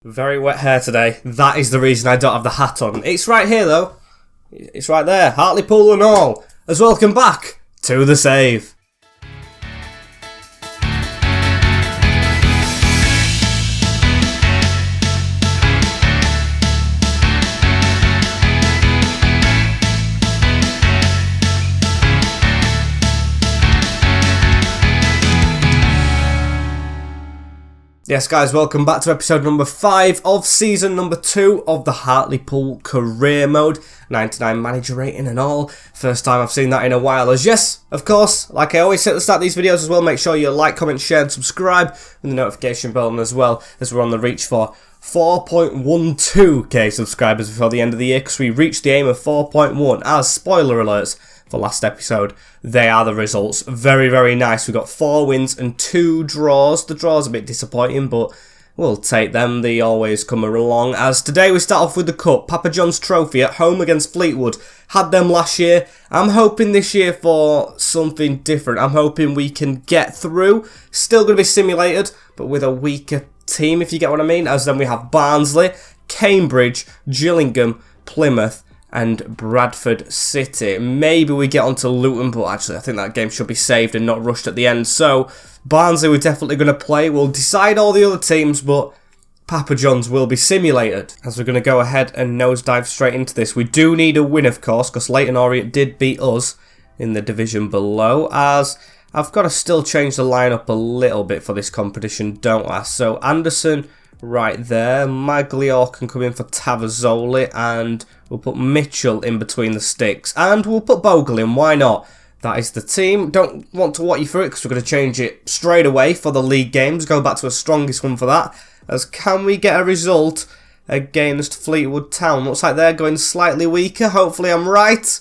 Very wet hair today. That is the reason I don't have the hat on. It's right here though. It's right there. Hartlepool and all. As welcome back to the save. Yes guys, welcome back to episode number 5 of season number 2 of the Hartlepool career mode. 99 manager rating and all. First time I've seen that in a while. As yes, of course, like I always say at the start of these videos as well, make sure you like, comment, share and subscribe with the notification bell as well, as we're on the reach for 4.12k subscribers before the end of the year, because we reached the aim of 4.1 as spoiler alerts for last episode. They are the results. Very, very nice. We got 4 wins and 2 draws. The draw's a bit disappointing, but we'll take them. They always come along. As today we start off with the Cup. Papa John's Trophy at home against Fleetwood. Had them last year. I'm hoping this year for something different. I'm hoping we can get through. Still going to be simulated, but with a weaker team, if you get what I mean. As then we have Barnsley, Cambridge, Gillingham, Plymouth, and Bradford City. Maybe we get onto Luton, but actually I think that game should be saved and not rushed at the end. So Barnsley we're definitely going to play. We'll decide all the other teams, but Papa John's will be simulated. As we're going to go ahead and nosedive straight into this. We do need a win, of course, because Leyton Orient did beat us in the division below. As I've got to still change the lineup a little bit for this competition, don't I? So Anderson right there. Maglior can come in for Tavazzoli, and we'll put Mitchell in between the sticks. And we'll put Bogle in, why not? That is the team. Don't want to walk you through it because we're going to change it straight away for the league games. Go back to a strongest one for that. As can we get a result against Fleetwood Town? Looks like they're going slightly weaker. Hopefully I'm right.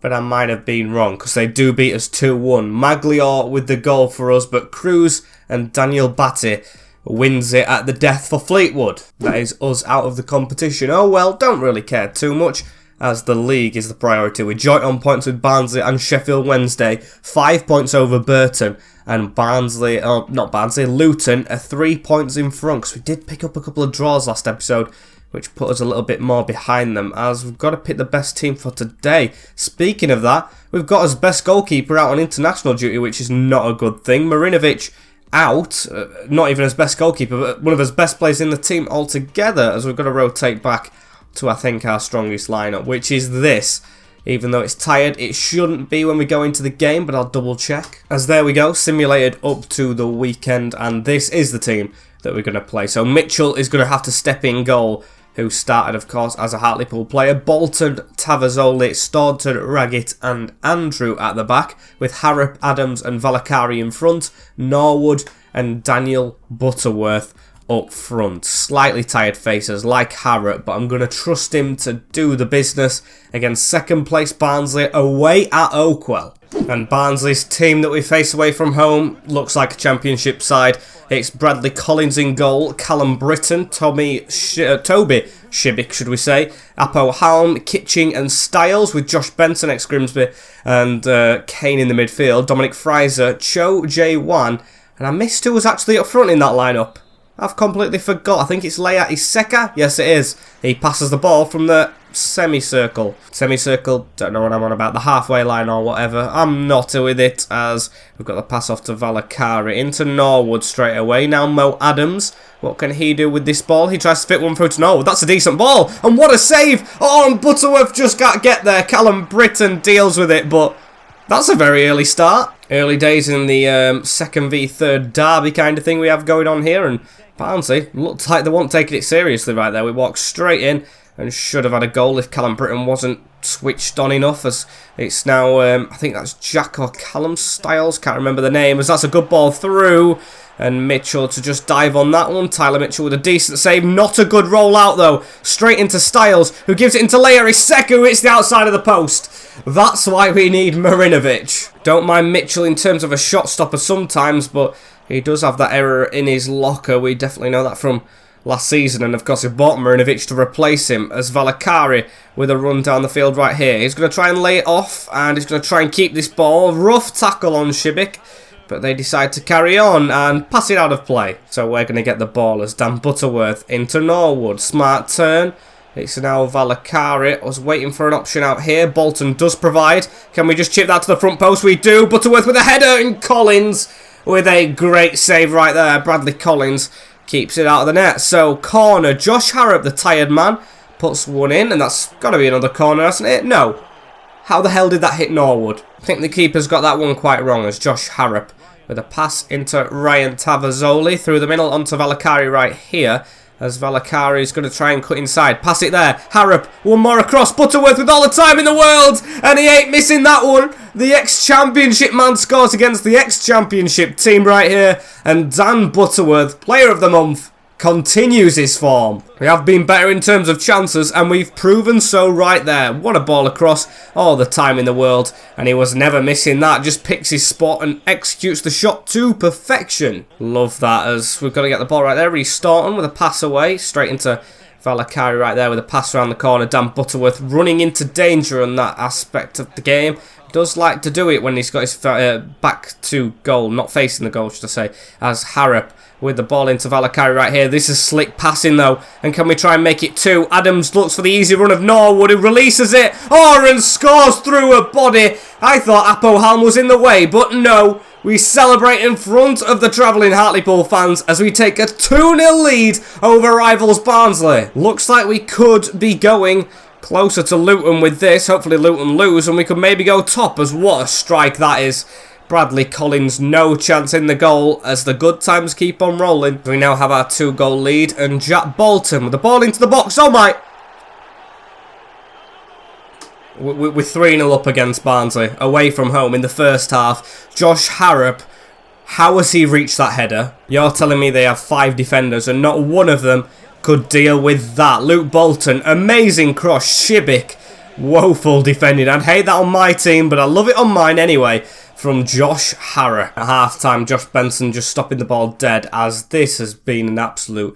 But I might have been wrong because they do beat us 2-1. Maglior with the goal for us, but Cruz and Daniel Batty wins it at the death for Fleetwood. That is us out of the competition. Oh well, don't really care too much, as the league is the priority. We're joint on points with Barnsley and Sheffield Wednesday, 5 points over Burton, and Luton are 3 points in front, because we did pick up a couple of draws last episode, which put us a little bit more behind them, as we've got to pick the best team for today. Speaking of that, we've got as best goalkeeper out on international duty, which is not a good thing. Marinovic out, not even as best goalkeeper, but one of his best players in the team altogether, as we've got to rotate back to, I think, our strongest lineup, which is this. Even though it's tired, it shouldn't be when we go into the game, but I'll double check. As there we go, simulated up to the weekend, and this is the team that we're going to play. So Mitchell is going to have to step in goal, who started, of course, as a Hartlepool player. Bolton, Tavazzoli, Staunton, Raggett and Andrew at the back, with Harrop, Adams and Valakari in front, Norwood and Daniel Butterworth up front. Slightly tired faces like Harrop, but I'm going to trust him to do the business against second place Barnsley away at Oakwell. And Barnsley's team that we face away from home looks like a championship side. It's Bradley Collins in goal, Callum Britton, Toby Shibbick, should we say, Apo Halm, Kitching and Styles, with Josh Benson, ex-Grimsby, and Kane in the midfield, Dominic Fraser, Cho J1, and I missed who was actually up front in that lineup. I've completely forgot. I think it's Leia Iseka. Yes, it is. He passes the ball from the semicircle. Semicircle, don't know what I'm on about, the halfway line or whatever. I'm not with it, as we've got the pass off to Valakari. Into Norwood straight away. Now Mo Adams. What can he do with this ball? He tries to fit one through to Norwood. That's a decent ball. And what a save. Oh, and Butterworth just got get there. Callum Britton deals with it, but that's a very early start. Early days in the 2nd v 3rd derby kind of thing we have going on here, and Barnsley looked like they weren't taking it seriously right there. We walked straight in and should have had a goal if Callum Britton wasn't switched on enough, as it's now, I think that's Jack or Callum Styles, can't remember the name, as that's a good ball through, and Mitchell to just dive on that one. Tyler Mitchell with a decent save, not a good roll out though, straight into Styles, who gives it into Leia Iseka, who hits the outside of the post. That's why we need Marinovic. Don't mind Mitchell in terms of a shot stopper sometimes, but he does have that error in his locker. We definitely know that from last season, and of course we bought Marinovic to replace him, as Valakari with a run down the field right here. He's going to try and lay it off, and he's going to try and keep this ball. Rough tackle on Shibbick, But they decide to carry on and pass it out of play. So we're going to get the ball as Dan Butterworth into Norwood. Smart turn. It's now Valakari. I was waiting for an option out here. Bolton does provide. Can we just chip that to the front post? We do. Butterworth with a header, and Collins with a great save right there. Bradley Collins keeps it out of the net. So corner. Josh Harrop, the tired man, puts one in, and that's got to be another corner, hasn't it? No. How the hell did that hit Norwood? I think the keeper's got that one quite wrong, as Josh Harrop with a pass into Ryan Tavazzoli through the middle onto Valakari right here. As Valakari is going to try and cut inside. Pass it there. Harrop, one more across. Butterworth with all the time in the world. And he ain't missing that one. The ex-championship man scores against the ex-championship team right here. And Dan Butterworth, player of the month, continues his form. We have been better in terms of chances, and we've proven so right there. What a ball across, all the time in the world, and he was never missing that. Just picks his spot and executes the shot to perfection. Love that, as we've got to get the ball right there. Reece Staunton with a pass away, straight into Valakari right there with a pass around the corner. Dan Butterworth running into danger on that aspect of the game. Does like to do it when he's got his back to goal, not facing the goal, should I say, as Harrop with the ball into Valakari right here. This is slick passing though, and can we try and make it two? Adams looks for the easy run of Norwood, who releases it, and scores through a body. I thought Apo Halm was in the way, but no. We celebrate in front of the travelling Hartlepool fans as we take a 2-0 lead over rivals Barnsley. Looks like we could be going closer to Luton with this. Hopefully Luton lose and we could maybe go top, as what a strike that is. Bradley Collins, no chance in the goal as the good times keep on rolling. We now have our 2-goal lead, and Jack Bolton with the ball into the box. Oh my! We're 3-0 up against Barnsley, away from home in the first half. Josh Harrop, how has he reached that header? You're telling me they have 5 defenders and not one of them could deal with that. Luke Bolton, amazing cross. Shibik, woeful defending. I'd hate that on my team, but I love it on mine anyway. From Josh Harrop. At half-time, Josh Benson just stopping the ball dead, as this has been an absolute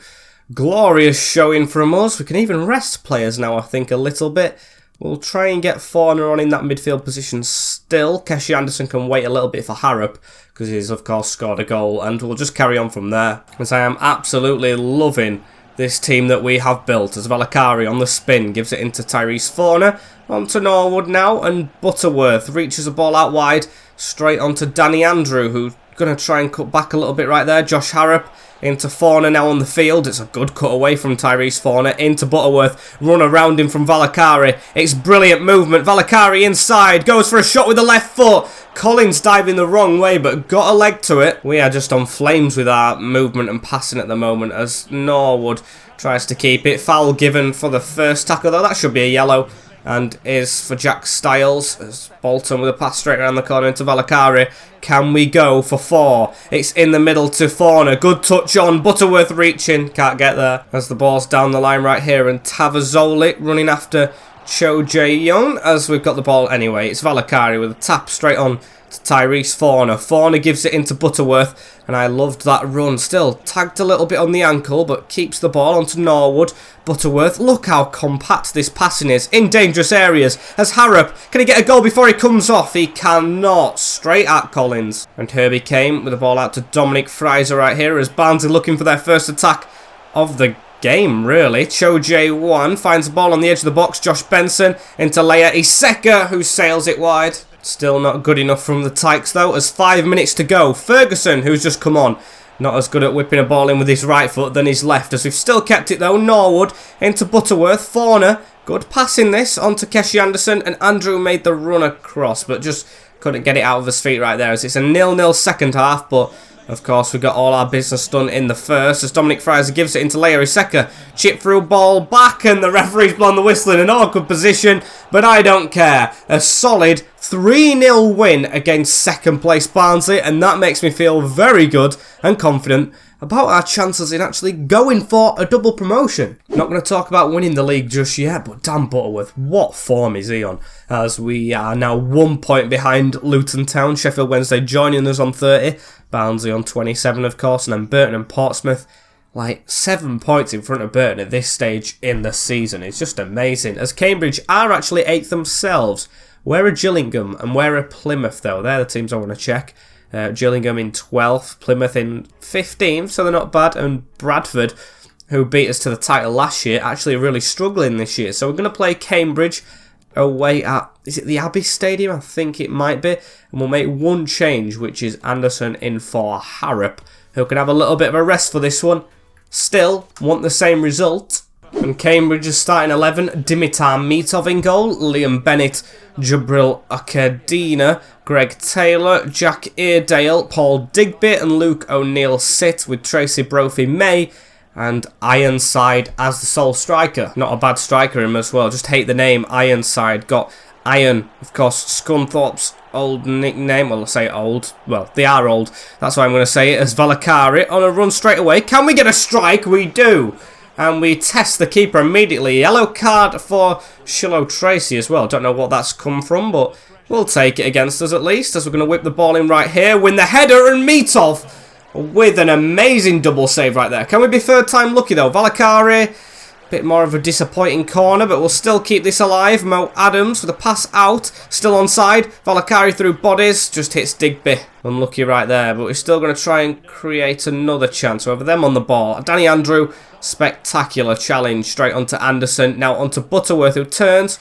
glorious showing from us. We can even rest players now, I think, a little bit. We'll try and get Forner on in that midfield position still. Keshi Anderson can wait a little bit for Harrop, because he's, of course, scored a goal, and we'll just carry on from there. As I am absolutely loving this team that we have built, as Valakari on the spin gives it into Tyrese Forner. On to Norwood now, and Butterworth reaches the ball out wide, straight onto Danny Andrew, who's going to try and cut back a little bit right there. Josh Harrop into Forner now on the field. It's a good cut away from Tyrese Forner into Butterworth. Run around him from Valakari. It's brilliant movement. Valakari inside. Goes for a shot with the left foot. Collins diving the wrong way, but got a leg to it. We are just on flames with our movement and passing at the moment, as Norwood tries to keep it. Foul given for the first tackle, though. That should be a yellow. And is for Jack Styles, as Bolton with a pass straight around the corner into Valakari. Can we go for 4? It's in the middle to Forner. Good touch on. Butterworth reaching. Can't get there. As the ball's down the line right here. And Tavazzoli running after Cho Jae-young, as we've got the ball anyway. It's Valakari with a tap straight on to Tyrese Forner. Forner gives it into Butterworth. And I loved that run. Still tagged a little bit on the ankle, but keeps the ball onto Norwood. Butterworth, look how compact this passing is in dangerous areas. As Harrop, can he get a goal before he comes off? He cannot. Straight at Collins. And Herbie came with the ball out to Dominic Fraser right here, as Barnsley looking for their first attack of the game, really. Cho Jae-won finds the ball on the edge of the box. Josh Benson into Leia Iseka, who sails it wide. Still not good enough from the Tykes though, as 5 minutes to go. Ferguson, who's just come on, not as good at whipping a ball in with his right foot than his left, as we've still kept it though. Norwood into Butterworth. Forner, good passing this onto Keshi Anderson, and Andrew made the run across, but just couldn't get it out of his feet right there, as it's a 0-0 second half, but of course we got all our business done in the first, as Dominic Fraser gives it into Leia Iseka. Chip through ball back, and the referee's blown the whistle in an awkward position, but I don't care. A solid 3-0 win against second place Barnsley, and that makes me feel very good and confident about our chances in actually going for a double promotion. Not going to talk about winning the league just yet, but Dan Butterworth, what form is he on? As we are now 1 point behind Luton Town. Sheffield Wednesday joining us on 30. Barnsley on 27, of course, and then Burton and Portsmouth, like 7 points in front of Burton at this stage in the season. It's just amazing. As Cambridge are actually 8th themselves. Where are Gillingham and where are Plymouth, though? They're the teams I want to check. Gillingham in 12th, Plymouth in 15th, so they're not bad, and Bradford, who beat us to the title last year, actually really struggling this year. So we're going to play Cambridge away at, is it the Abbey Stadium? I think it might be. And we'll make one change, which is Anderson in for Harrop, who can have a little bit of a rest for this one. Still, want the same result. And Cambridge's starting 11, Dimitar Mitov in goal, Liam Bennett, Jabril Akadina, Greg Taylor, Jack Airedale, Paul Digby and Luke O'Neill sit with Tracy Brophy-May and Ironside as the sole striker. Not a bad striker him as well, just hate the name Ironside. Got Iron, of course, Scunthorpe's old nickname. Well, I say old. Well, they are old. That's why I'm going to say it as Valakari on a run straight away. Can we get a strike? We do. And we test the keeper immediately. Yellow card for Shiloh Tracy as well. Don't know what that's come from, but we'll take it against us at least, as we're going to whip the ball in right here. Win the header and Mitov with an amazing double save right there. Can we be third time lucky though? Valakari, bit more of a disappointing corner, but we'll still keep this alive. Mo Adams with a pass out, still onside. Valakari through bodies, just hits Digby. Unlucky right there, but we're still going to try and create another chance. Over them on the ball. Danny Andrew, spectacular challenge straight onto Anderson. Now onto Butterworth, who turns.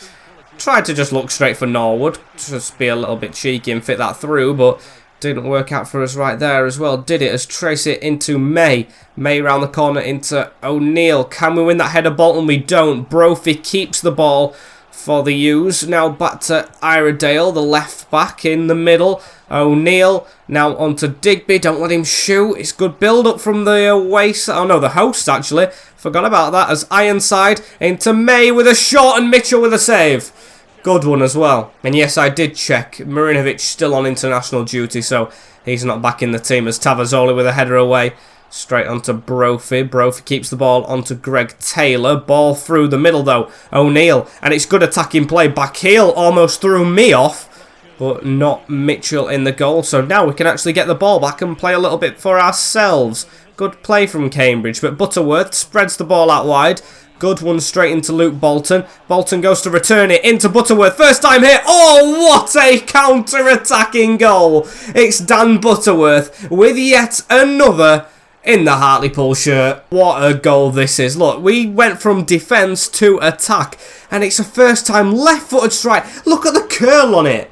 Tried to just look straight for Norwood, just be a little bit cheeky and fit that through, but didn't work out for us right there as well, did it? As Tracy into May. May round the corner into O'Neill. Can we win that header, Bolton? We don't. Brophy keeps the ball for the U's. Now back to Iredale, the left back in the middle. O'Neill now onto Digby. Don't let him shoot. It's good build up from the away side. Oh no, the host actually. Forgot about that. As Ironside into May with a shot and Mitchell with a save. Good one as well. And yes, I did check. Marinovic still on international duty, so he's not back in the team, as Tavazzoli with a header away. Straight onto Brophy. Brophy keeps the ball onto Greg Taylor. Ball through the middle though. O'Neill. And it's good attacking play. Back heel almost threw me off, but not Mitchell in the goal. So now we can actually get the ball back and play a little bit for ourselves. Good play from Cambridge, but Butterworth spreads the ball out wide. Good one straight into Luke Bolton. Bolton goes to return it into Butterworth. First time here. Oh, what a counter-attacking goal. It's Dan Butterworth with yet another in the Hartlepool shirt. What a goal this is. Look, we went from defence to attack, and it's a first-time left-footed strike. Look at the curl on it.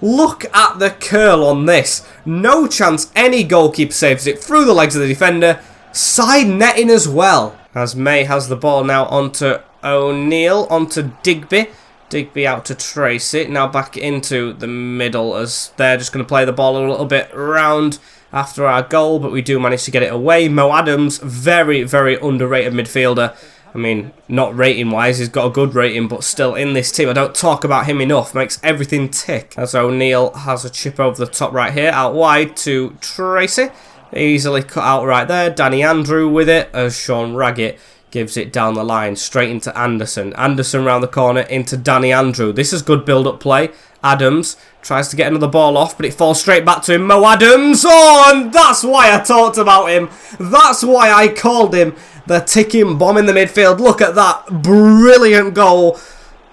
Look at the curl on this. No chance any goalkeeper saves it through the legs of the defender. Side netting as well. As May has the ball now onto O'Neill, onto Digby. Digby out to Tracy. Now back into the middle, as they're just going to play the ball a little bit round after our goal, but we do manage to get it away. Mo Adams, very, very underrated midfielder. I mean, not rating-wise, he's got a good rating, but still in this team, I don't talk about him enough. Makes everything tick. As O'Neill has a chip over the top right here, out wide to Tracy. Easily cut out right there. Danny Andrew with it, as Sean Raggett gives it down the line, straight into Anderson. Anderson round the corner into Danny Andrew. This is good build-up play. Adams tries to get another ball off, but it falls straight back to him. Mo Adams! Oh, and that's why I talked about him. That's why I called him the ticking bomb in the midfield. Look at that brilliant goal.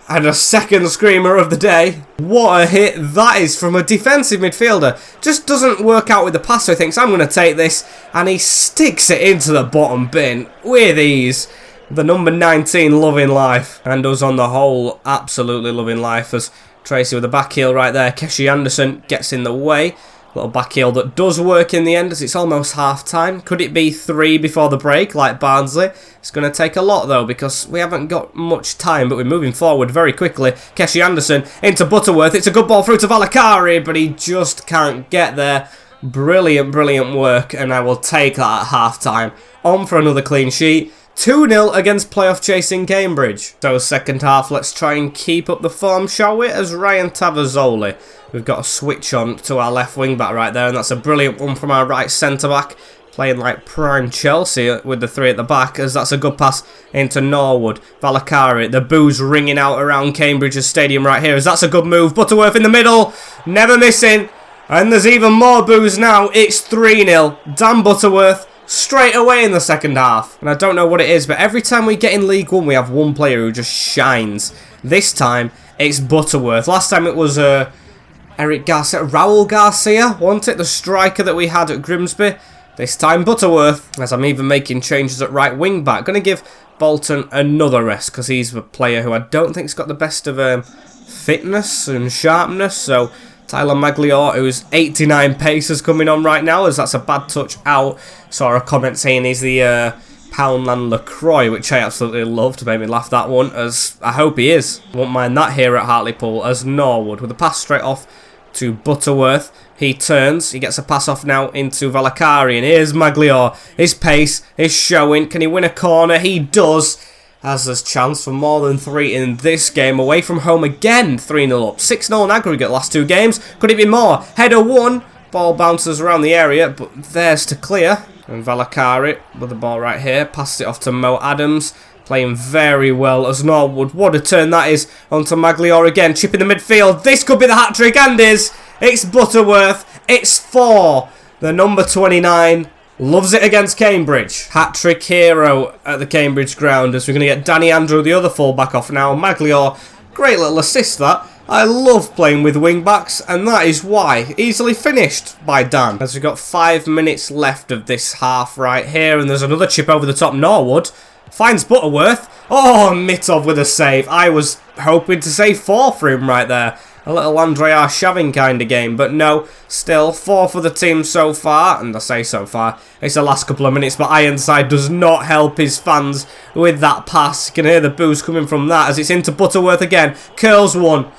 And a second screamer of the day. What a hit that is from a defensive midfielder. Just doesn't work out with the pass, so he thinks, I'm going to take this. And he sticks it into the bottom bin with ease. The number 19 loving life. And us on the whole absolutely loving life, as Tracy with a back heel right there. Keshi Anderson gets in the way. Little back heel that does work in the end, as it's almost half time. Could it be 3 before the break like Barnsley? It's going to take a lot though, because we haven't got much time, but we're moving forward very quickly. Keshi Anderson into Butterworth. It's a good ball through to Valakari, but he just can't get there. Brilliant, brilliant work, and I will take that at half time. On for another clean sheet. 2-0 against playoff chasing Cambridge. So second half, let's try and keep up the form, shall we? As Ryan Tavazzoli. We've got a switch on to our left wing back right there, and that's a brilliant one from our right centre back. Playing like prime Chelsea with the 3 at the back, as that's a good pass into Norwood. Valakari, the boos ringing out around Cambridge's stadium right here, as that's a good move. Butterworth in the middle, never missing. And there's even more boos now. It's 3-0. Dan Butterworth straight away in the second half. And I don't know what it is, but every time we get in League One, we have one player who just shines. This time, it's Butterworth. Last time it was Eric Garcia, Raul Garcia, wasn't it? The striker that we had at Grimsby. This time Butterworth, as I'm even making changes at right wing back. Going to give Bolton another rest because he's a player who I don't think's got the best of fitness and sharpness. So Tyler Magliore, who's 89 paces coming on right now, as that's a bad touch out. Saw a comment saying he's the Poundland LaCroix, which I absolutely loved. Made me laugh, that one, as I hope he is. Won't mind that here at Hartlepool, as Norwood with a pass straight off to Butterworth. He turns, he gets a pass off now into Valakari, and here's Magliore. His pace is showing. Can he win a corner? He does, as there's chance for more than 3 in this game. Away from home again, 3-0 up. 6-0 in aggregate last 2 games. Could it be more? Header 1. Ball bounces around the area, but there's to clear. And Valakari with the ball right here. Passes it off to Mo Adams. Playing very well as Norwood. What a turn that is. Onto Magliore again. Chip in the midfield. This could be the hat-trick, and is. It's Butterworth. It's 4. The number 29 loves it against Cambridge. Hat-trick hero at the Cambridge ground, as we're going to get Danny Andrew, the other full-back, off now. Magliore, great little assist that. I love playing with wing-backs, and that is why. Easily finished by Dan. As we've got 5 minutes left of this half right here, and there's another chip over the top. Norwood finds Butterworth. Oh, Mitov with a save. I was hoping to say 4 for him right there. A little Andrei Arshavin kind of game, but no, still 4 for the team so far, and I say so far, it's the last couple of minutes, but Ironside does not help his fans with that pass. You can hear the boos coming from that as it's into Butterworth again. Curls one,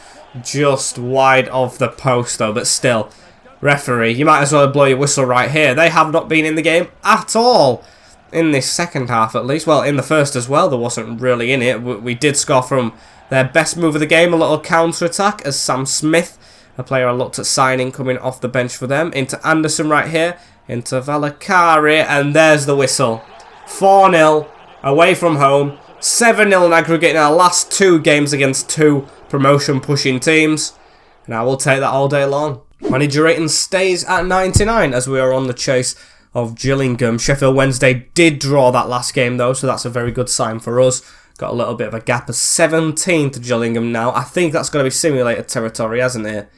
just wide of the post though, but still, referee, you might as well blow your whistle right here. They have not been in the game at all. In this second half at least. Well, in the first as well, there wasn't really in it. We did score from their best move of the game, a little counter-attack, as Sam Smith, a player I looked at signing, coming off the bench for them. Into Anderson right here, into Valakari, and there's the whistle. 4-0, away from home, 7-0 in aggregate in our last 2 games against 2 promotion-pushing teams, and I will take that all day long. Manager rating stays at 99 as we are on the chase of Gillingham. Sheffield Wednesday did draw that last game though, so that's a very good sign for us. Got a little bit of a gap of 17 to Gillingham now. I think that's going to be simulated territory, hasn't it?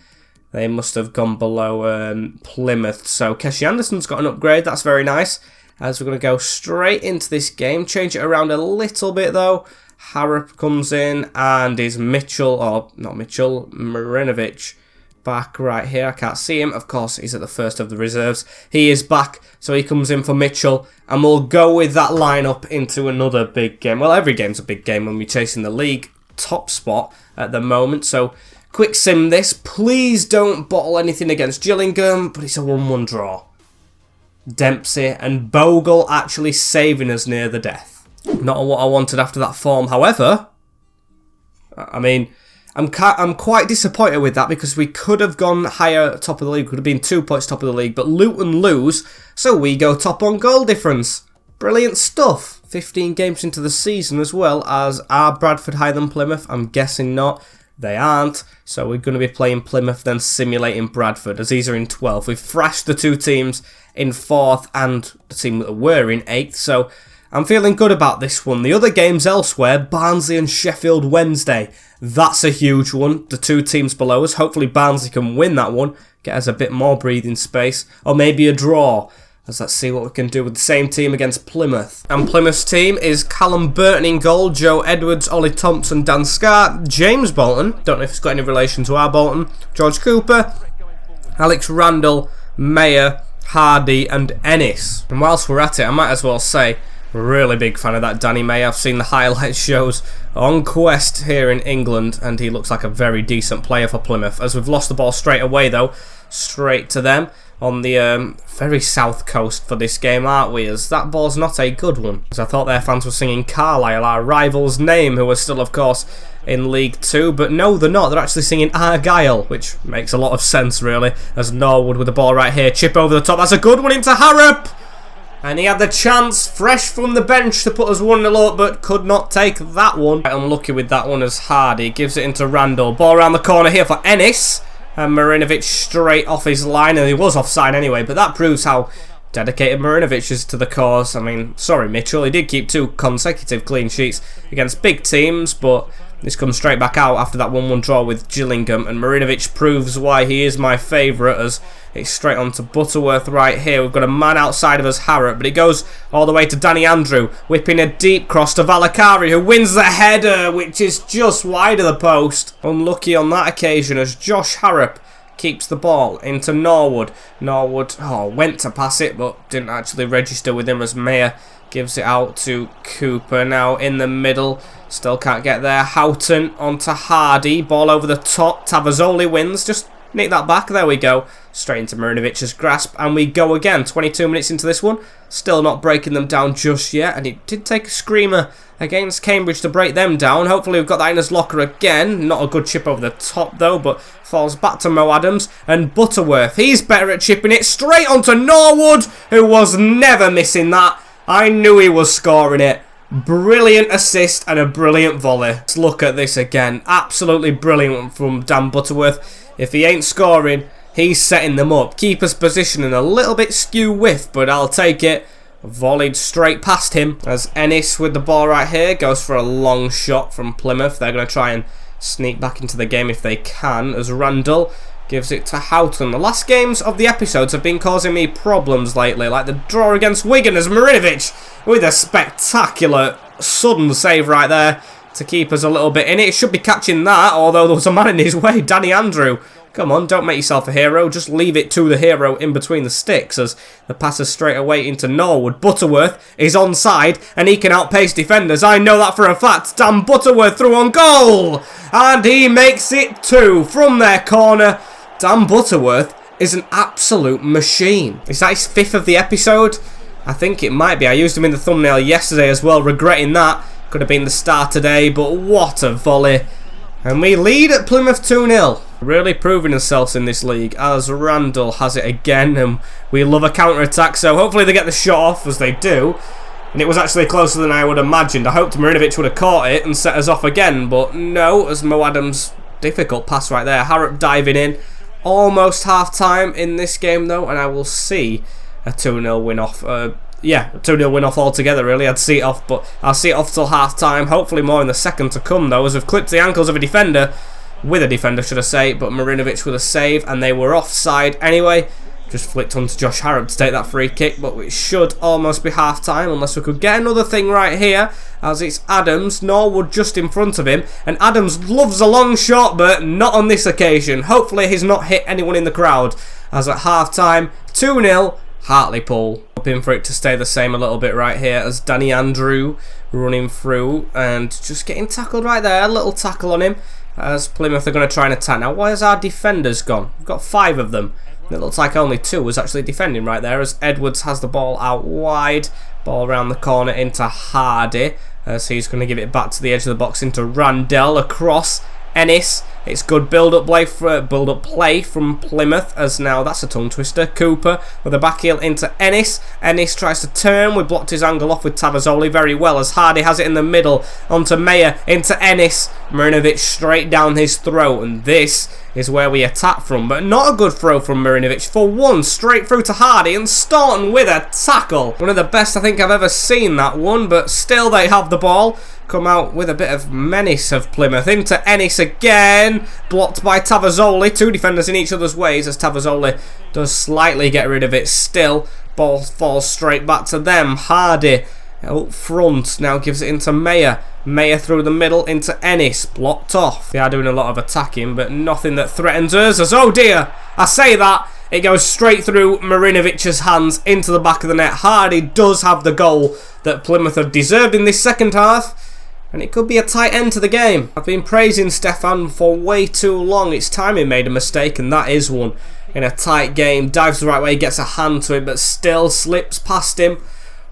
They must have gone below Plymouth. So Keshi Anderson's got an upgrade. That's very nice. As we're going to go straight into this game. Change it around a little bit though. Harrop comes in and is Mitchell, or not Mitchell, Marinovic. Back right here. I can't see him. Of course, he's at the first of the reserves. He is back, so he comes in for Mitchell, and we'll go with that lineup into another big game. Well, every game's a big game when we're chasing the league top spot at the moment. So, quick sim this. Please don't bottle anything against Gillingham, but it's a 1-1 draw. Dempsey and Bogle actually saving us near the death. Not what I wanted after that form. However, I mean, I'm quite disappointed with that because we could have gone higher top of the league. Could have been 2 points top of the league, but Luton lose, so we go top on goal difference. Brilliant stuff. 15 games into the season as well. As are Bradford higher than Plymouth? I'm guessing not. They aren't. So we're going to be playing Plymouth, then simulating Bradford, as these are in 12th. We've thrashed the 2 teams in 4th and the team that were in 8th. So I'm feeling good about this one. The other games elsewhere, Barnsley and Sheffield Wednesday. That's a huge one. The 2 teams below us. Hopefully Barnsley can win that one. Get us a bit more breathing space. Or maybe a draw. Let's see what we can do with the same team against Plymouth. And Plymouth's team is Callum Burton in goal, Joe Edwards, Ollie Thompson, Dan Scott, James Bolton. Don't know if it's got any relation to our Bolton. George Cooper, Alex Randall, Mayer, Hardy and Ennis. And whilst we're at it, I might as well say, really big fan of that Danny May. I've seen the highlight shows on Quest here in England, and he looks like a very decent player for Plymouth. As we've lost the ball straight away though, straight to them on the very south coast for this game, aren't we? As that ball's not a good one. As I thought their fans were singing Carlisle, our rival's name, who are still of course in League 2, but no they're not, they're actually singing Argyle, which makes a lot of sense really. As Norwood with the ball right here, chip over the top, that's a good one into Harrop! And he had the chance, fresh from the bench, to put us 1-0 up, but could not take that one. Quite unlucky with that one as Hardy gives it into Randall. Ball around the corner here for Ennis. And Marinovic straight off his line, and he was offside anyway, but that proves how dedicated Marinovic is to the cause. I mean, sorry Mitchell, he did keep 2 consecutive clean sheets against big teams, but This comes straight back out after that 1-1 draw with Gillingham, and Marinovic proves why he is my favourite, as it's straight on to Butterworth right here. We've got a man outside of us, Harrop, but it goes all the way to Danny Andrew, whipping a deep cross to Valakari, who wins the header, which is just wide of the post. Unlucky on that occasion as Josh Harrop keeps the ball into Norwood. Norwood went to pass it, but didn't actually register with him as Mayer gives it out to Cooper. Now in the middle, still can't get there. Houghton onto Hardy, ball over the top. Tavazzoli wins, just nick that back, there we go. Straight into Marinovic's grasp, and we go again. 22 minutes into this one, still not breaking them down just yet, and it did take a screamer against Cambridge to break them down. Hopefully we've got that in his locker again. Not a good chip over the top though, but falls back to Mo Adams, and Butterworth, he's better at chipping it straight onto Norwood, who was never missing that. I knew he was scoring it. Brilliant assist and a brilliant volley. Let's look at this again. Absolutely brilliant from Dan Butterworth. If he ain't scoring, he's setting them up. Keeper's positioning a little bit skew whiff, but I'll take it. Volleyed straight past him as Ennis with the ball right here goes for a long shot from Plymouth. They're going to try and sneak back into the game if they can, as Randall gives it to Houghton. The last games of the episodes have been causing me problems lately, like the draw against Wigan as Marinovic with a spectacular sudden save right there to keep us a little bit in it. It should be catching that, although there was a man in his way, Danny Andrew. Come on, don't make yourself a hero, just leave it to the hero in between the sticks, as the pass is straight away into Norwood. Butterworth is onside and he can outpace defenders. I know that for a fact. Dan Butterworth through on goal, and he makes it 2 from their corner. Dan Butterworth is an absolute machine. Is that his 5th of the episode? I think it might be. I used him in the thumbnail yesterday as well, regretting that. Could have been the star today, but what a volley. And we lead at Plymouth 2-0. Really proving themselves in this league, as Randall has it again, and we love a counter-attack, so hopefully they get the shot off, as they do. And it was actually closer than I would have imagined. I hoped Marinovic would have caught it and set us off again, but no, as Mo Adams, difficult pass right there. Harrop diving in. Almost half-time in this game, though, and I will see a 2-0 win off. Yeah, a 2-0 win off altogether, really. I'd see it off, but I'll see it off till half-time. Hopefully more in the second to come, though, as we've clipped the ankles of a defender. With a defender, should I say, but Marinovic with a save, and they were offside anyway. Just flicked on to Josh Harrop to take that free kick, but it should almost be half-time, unless we could get another thing right here, as it's Adams, Norwood just in front of him, and Adams loves a long shot, but not on this occasion. Hopefully he's not hit anyone in the crowd, as at half-time, 2-0, Hartlepool. Hoping for it to stay the same a little bit right here, as Danny Andrew running through, and just getting tackled right there, a little tackle on him, as Plymouth are going to try and attack. Now, where's our defenders gone? We've got 5 of them. It looks like only 2 was actually defending right there, as Edwards has the ball out wide. Ball around the corner into Hardy, as he's going to give it back to the edge of the box into Randell across Ennis. It's good build-up play from Plymouth, as now that's a tongue twister. Cooper with a back heel into Ennis. Ennis tries to turn. We blocked his angle off with Tavazzoli very well, as Hardy has it in the middle onto Mayer into Ennis. Marinovic straight down his throat, and this is where we attack from, but not a good throw from Marinovic. For one, straight through to Hardy, and Staunton with a tackle. One of the best I think I've ever seen, that one, but still they have the ball. Come out with a bit of menace of Plymouth. Into Ennis again. Blocked by Tavazzoli. 2 defenders in each other's ways, as Tavazzoli does slightly get rid of it still. Ball falls straight back to them. Hardy up front now gives it into Mayer. Mayer through the middle into Ennis. Blocked off. They are doing a lot of attacking, but nothing that threatens us, as oh dear, I say that. It goes straight through Marinovic's hands into the back of the net. Hardy does have the goal that Plymouth have deserved in this second half. And it could be a tight end to the game. I've been praising Stefan for way too long. It's time he made a mistake, and that is one. In a tight game, dives the right way, gets a hand to it, but still slips past him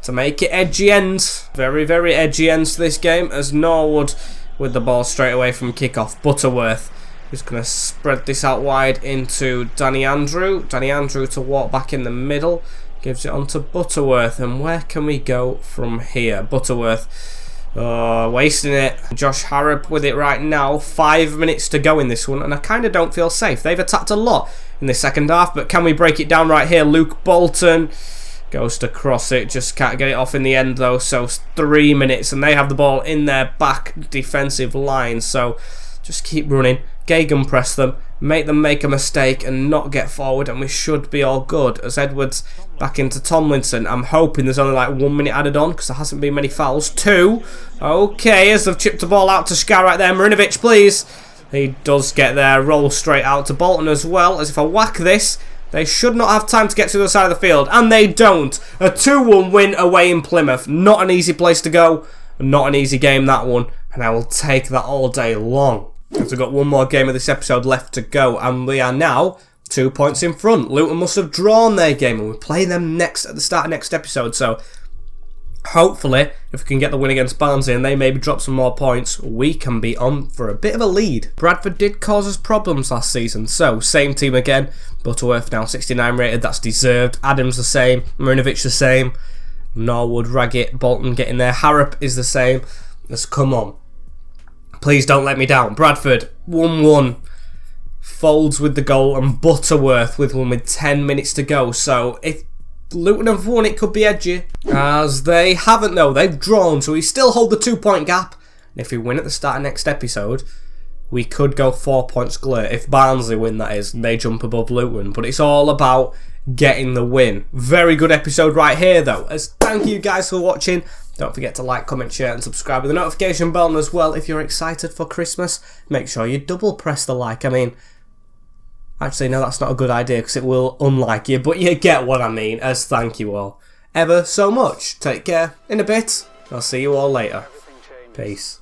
to make it edgy ends. Very, very edgy ends to this game, as Norwood with the ball straight away from kickoff. Butterworth is going to spread this out wide into Danny Andrew. Danny Andrew to walk back in the middle. Gives it on to Butterworth, and where can we go from here? Butterworth wasting it. Josh Harrop with it right now. 5 minutes to go in this one, and I kind of don't feel safe. They've attacked a lot in the second half, but can we break it down right here? Luke Bolton Goes to cross it, just can't get it off in the end though. So 3 minutes and they have the ball in their back defensive line. So just keep running, gegenpress them, make them make a mistake and not get forward, and we should be all good. As Edwards back into Tomlinson. I'm hoping there's only like 1 minute added on because there hasn't been many fouls. 2. Okay, as they've chipped the ball out to Scar right there. Marinovic, please. He does get there. Roll straight out to Bolton as well. As if I whack this, they should not have time to get to the other side of the field. And they don't. A 2-1 win away in Plymouth. Not an easy place to go. Not an easy game, that one. And I will take that all day long. As we've got one more game of this episode left to go. And we are now 2 points in front. Luton must have drawn their game. And we're playing them next at the start of next episode. So hopefully, if we can get the win against Barnsley and they maybe drop some more points, we can be on for a bit of a lead. Bradford did cause us problems last season, so same team again. Butterworth now 69 rated, that's deserved. Adams the same, Marinovic the same. Norwood, Raggett, Bolton getting there. Harrop is the same. Let's come on. Please don't let me down. Bradford, 1-1. Folds with the goal and Butterworth with one with 10 minutes to go. So if Luton have won, it could be edgy. As they haven't though, they've drawn, so we still hold the 2-point gap. And if we win at the start of next episode, we could go 4 points clear. If Barnsley win, that is, and they jump above Luton. But it's all about getting the win. Very good episode right here though. As thank you guys for watching. Don't forget to like, comment, share and subscribe with the notification bell as well. If you're excited for Christmas, make sure you double press the like. I mean, actually, no, that's not a good idea because it will unlike you, but you get what I mean, as thank you all ever so much. Take care, in a bit, I'll see you all later. Peace.